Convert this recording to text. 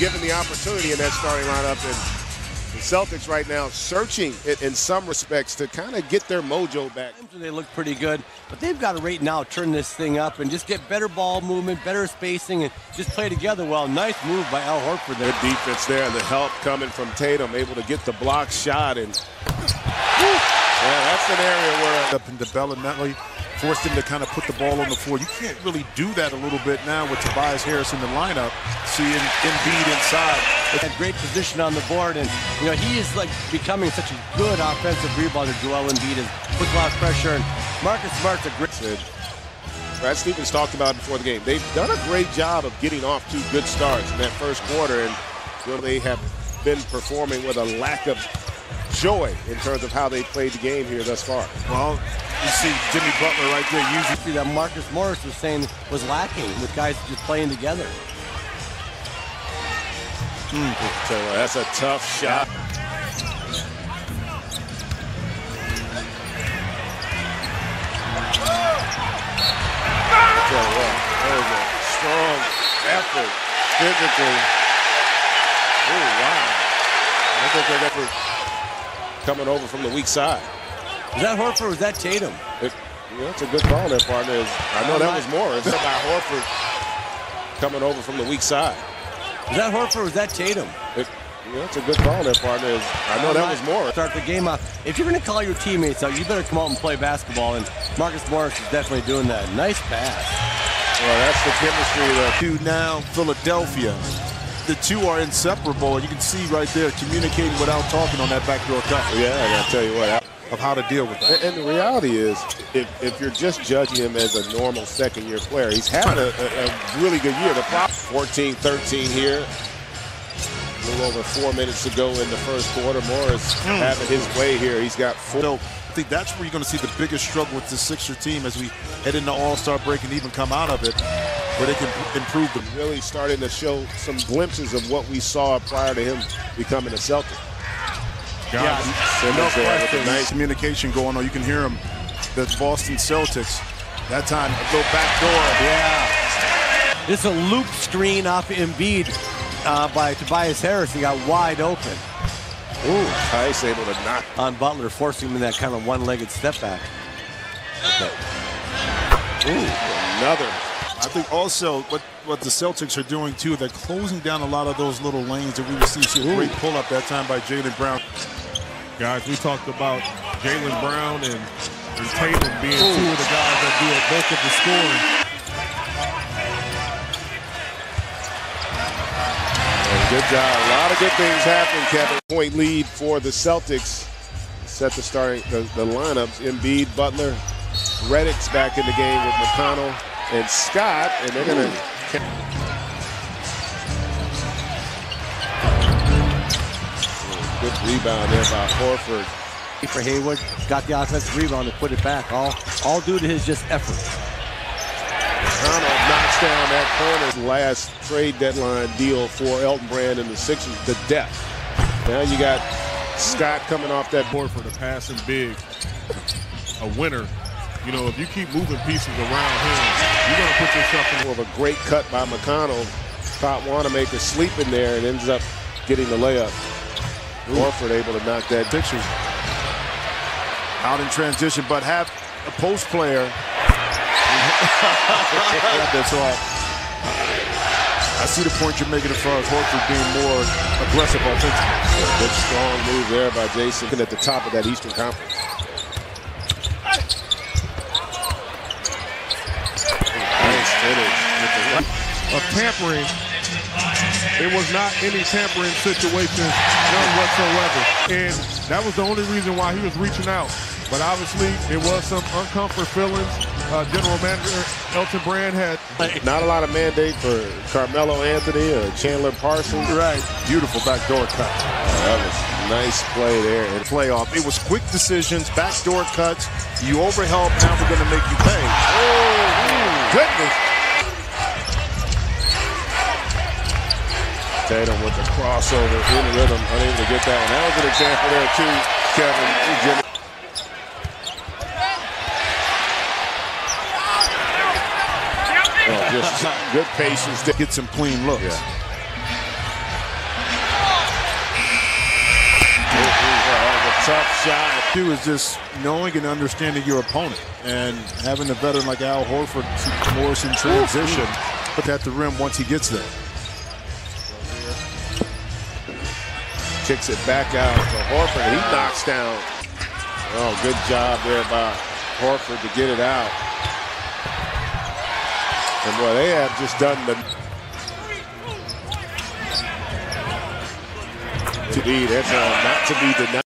given the opportunity in that starting lineup. And the Celtics right now searching in some respects to kind of get their mojo back. They look pretty good, but they've got to right now turn this thing up and just get better ball movement, better spacing, and just play together well. Nice move by Al Horford there. Good defense there, and the help coming from Tatum, able to get the block shot. And yeah, that's an area where up and developmentally forced him to kind of put the ball on the floor. You can't really do that a little bit now with Tobias Harris in the lineup. Seeing Embiid inside. Had great position on the board, and he is like becoming such a good offensive rebounder. Joel Embiid has put a lot of pressure, and Marcus Smart's a great. Brad Stevens talked about before the game. They've done a great job of getting off to good starts in that first quarter, and they have been performing with a lack of joy in terms of how they played the game here thus far. Well, you see Jimmy Butler right there. Usually that Marcus Morris was saying was lacking with guys just playing together. That's a tough shot. That was a strong effort physically. Oh, wow. I think that effort coming over from the weak side. Was that Horford or was that Tatum? That's a good call there, partner. I know that was Morris. By Horford coming over from the weak side. Was that Horford or was that Tatum? That's a good call there, partner. I know that was Morris. Start the game out. If you're going to call your teammates out, you better come out and play basketball, and Marcus Morris is definitely doing that. Nice pass. Well, that's the chemistry. To now Philadelphia. The two are inseparable. You can see right there communicating without talking on that backdoor cut. Yeah, I got to tell you what. Of how to deal with that. And the reality is, if you're just judging him as a normal second-year player, he's having a really good year. The prop 14-13 here. A little over 4 minutes to go in the first quarter. Morris having his way here. He's got 4. So I think that's where you're going to see the biggest struggle with the Sixer team as we head into All-Star break and even come out of it, where they can improve them. Really starting to show some glimpses of what we saw prior to him becoming a Celtic. Yeah, no question. Nice communication going on. You can hear him. The Boston Celtics. That time, a little back door. Yeah. This is a loop screen off Embiid by Tobias Harris. He got wide open. Ooh, Tice able to knock on Butler, forcing him in that kind of one-legged step back. Okay. Ooh, another. I think also what the Celtics are doing too, they're closing down a lot of those little lanes that we received. A great pull-up that time by Jaylen Brown. Guys, we talked about Jaylen Brown and Tatum being two of the guys that do a bulk of the scoring. Good job. A lot of good things happening, Kevin. Point lead for the Celtics. Set the starting the lineups. Embiid, Butler, Redick's back in the game with McConnell and Scott, and they're going to. Good rebound there by Horford. For Hayward, got the offensive rebound to put it back. All due to his just effort. McConnell knocks down that corner. Last trade deadline deal for Elton Brand and the Sixers, the depth. Now you got Scott coming off that board for the passing big. A winner. If you keep moving pieces around him, you're going to put yourself in. More of a great cut by McConnell. Caught Wanamaker sleeping there and ends up getting the layup. Horford able to knock that. Pictures out in transition, but have a post player. That's right. I see the point you're making as far as Horford being more aggressive offensively. Good strong move there by Jason at the top of that Eastern Conference. Nice finish. Of tampering. It was not any tampering situation, none whatsoever. And that was the only reason why he was reaching out. But obviously, it was some uncomfortable feelings. General Manager Elton Brand had. Not a lot of mandate for Carmelo Anthony or Chandler Parsons. Right. Beautiful backdoor cut. That was a nice play there. And playoff. It was quick decisions, backdoor cuts. You overhelp, now we're going to make you pay. Oh, goodness. Tatum with the crossover in rhythm, unable to get that one. That was an example there too, Kevin. Just good patience to get some clean looks. Yeah. tough shot. Do is just knowing and understanding your opponent, and having a veteran like Al Horford force in transition, put that to rim once he gets there. Kicks it back out to Horford. He knocks down. Oh, good job there by Horford to get it out. And boy, they have just done the to be. That's not to be denied.